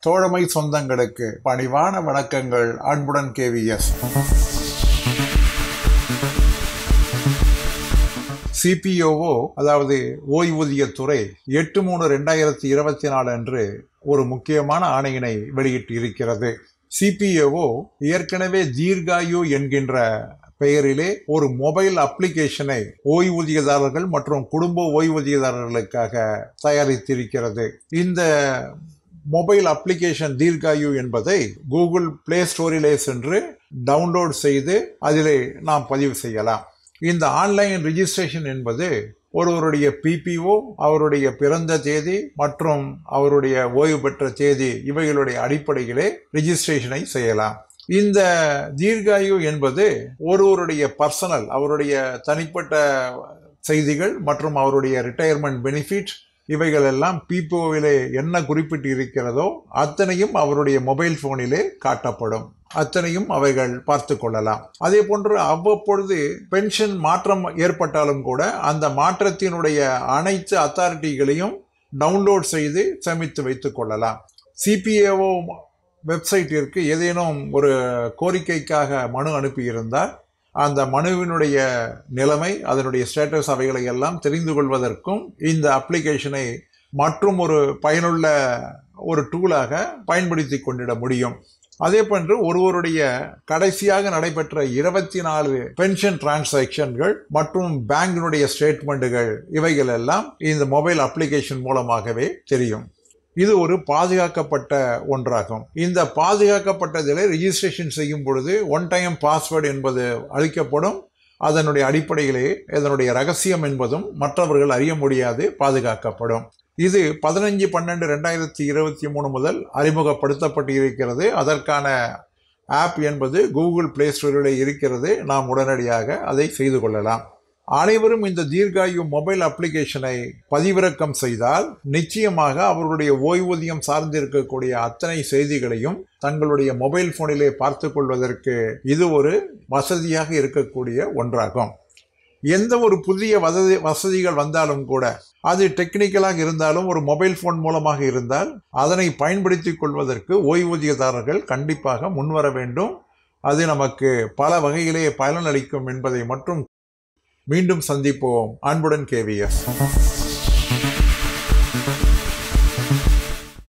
தோழமை சொந்தங்களுக்கு பணிவான வணக்கங்கள். அன்புடன் KVS. CPOO அதாவது ஓய்வூதியத்துறை 8/3/2024 அன்று ஒரு முக்கியமான ஆணையினை வெளியிட்டு இருக்கிறது. CPOO ஏற்கனவே தீர்காயு என்கின்ற பெயரிலே ஒரு மொபைல் அப்ளிகேஷனை ஓய்வூதியதாரர்கள் மற்றும் குடும்ப ஓய்வூதியதாரர்களுக்காக தயாரித்திருக்கிறது. இந்த மொபைல் அப்ளிகேஷன் தீர்காயு என்பதை கூகுள் பிளே ஸ்டோரிலே சென்று டவுன்லோட் செய்து அதிலே நாம் பதிவு செய்யலாம். இந்த ஆன்லைன் ரிஜிஸ்ட்ரேஷன் என்பது ஒருவருடைய PPO, அவருடைய பிறந்த தேதி மற்றும் அவருடைய ஓய்வு பெற்ற தேதி இவைகளுடைய அடிப்படையிலே ரிஜிஸ்ட்ரேஷனை செய்யலாம். இந்த தீர்காயு என்பது ஒருவருடைய பர்சனல், அவருடைய தனிப்பட்ட செய்திகள் மற்றும் அவருடைய ரிட்டையர்மெண்ட் பெனிஃபிட் இவைகள் எல்லாம் PPOவிலே என்ன குறிப்பிட்டு இருக்கிறதோ அத்தனையும் அவருடைய மொபைல் போனிலே காட்டப்படும். அத்தனையும் அவைகள் பார்த்து கொள்ளலாம். அதே போன்று அவ்வப்பொழுது பென்ஷன் மாற்றம் ஏற்பட்டாலும் கூட அந்த மாற்றத்தினுடைய அனைத்து அத்தாரிட்டிகளையும் டவுன்லோட் செய்து சேமித்து வைத்துக் கொள்ளலாம். CPOO வெப்சைட்டிற்கு ஏதேனும் ஒரு கோரிக்கைக்காக மனு அனுப்பியிருந்தால் அந்த மனுவினுடைய நிலைமை, அதனுடைய ஸ்டேட்டஸ் அவைகளை எல்லாம் தெரிந்து கொள்வதற்கும் இந்த அப்ளிகேஷனை மற்றும் ஒரு பயனுள்ள ஒரு டூலாக பயன்படுத்தி கொண்டிட முடியும். அதே போன்று ஒருவருடைய கடைசியாக நடைபெற்ற 24 பென்ஷன் டிரான்சாக்ஷன்கள் மற்றும் பேங்கினுடைய ஸ்டேட்மெண்ட்டுகள் இவைகள் எல்லாம் இந்த மொபைல் அப்ளிகேஷன் மூலமாகவே தெரியும். இது ஒரு பாதுகாக்கப்பட்ட ஒன்றாகும். இந்த பாதுகாக்கப்பட்டதில் ரிஜிஸ்ட்ரேஷன் செய்யும் பொழுது ஒன் டைம் பாஸ்வேர்டு என்பது அளிக்கப்படும். அதனுடைய அடிப்படையிலே இதனுடைய ரகசியம் என்பதும் மற்றவர்கள் அறிய முடியாது பாதுகாக்கப்படும். இது 15/12/2023 முதல் அறிமுகப்படுத்தப்பட்டு இருக்கிறது. அதற்கான ஆப் என்பது கூகுள் பிளே ஸ்டோரில் இருக்கிறது. நாம் உடனடியாக அதை செய்து கொள்ளலாம். அனைவரும் இந்த தீர்காயு மொபைல் அப்ளிகேஷனை பதிவிறக்கம் செய்தால் நிச்சயமாக அவர்களுடைய ஓய்வூதியம் சார்ந்திருக்கக்கூடிய அத்தனை செய்திகளையும் தங்களுடைய மொபைல் போனிலே பார்த்து கொள்வதற்கு இது ஒரு வசதியாக இருக்கக்கூடிய ஒன்றாகும். எந்த ஒரு புதிய வசதிகள் வந்தாலும் கூட அது டெக்னிக்கலாக இருந்தாலும் ஒரு மொபைல் போன் மூலமாக இருந்தால் அதனை பயன்படுத்திக் கொள்வதற்கு ஓய்வூதியதாரர்கள் கண்டிப்பாக முன்வர வேண்டும். அது நமக்கு பல வகையிலே பலனளிக்கும் என்பதை மட்டும் மீண்டும் சந்திப்போம். அன்புடன் KVS.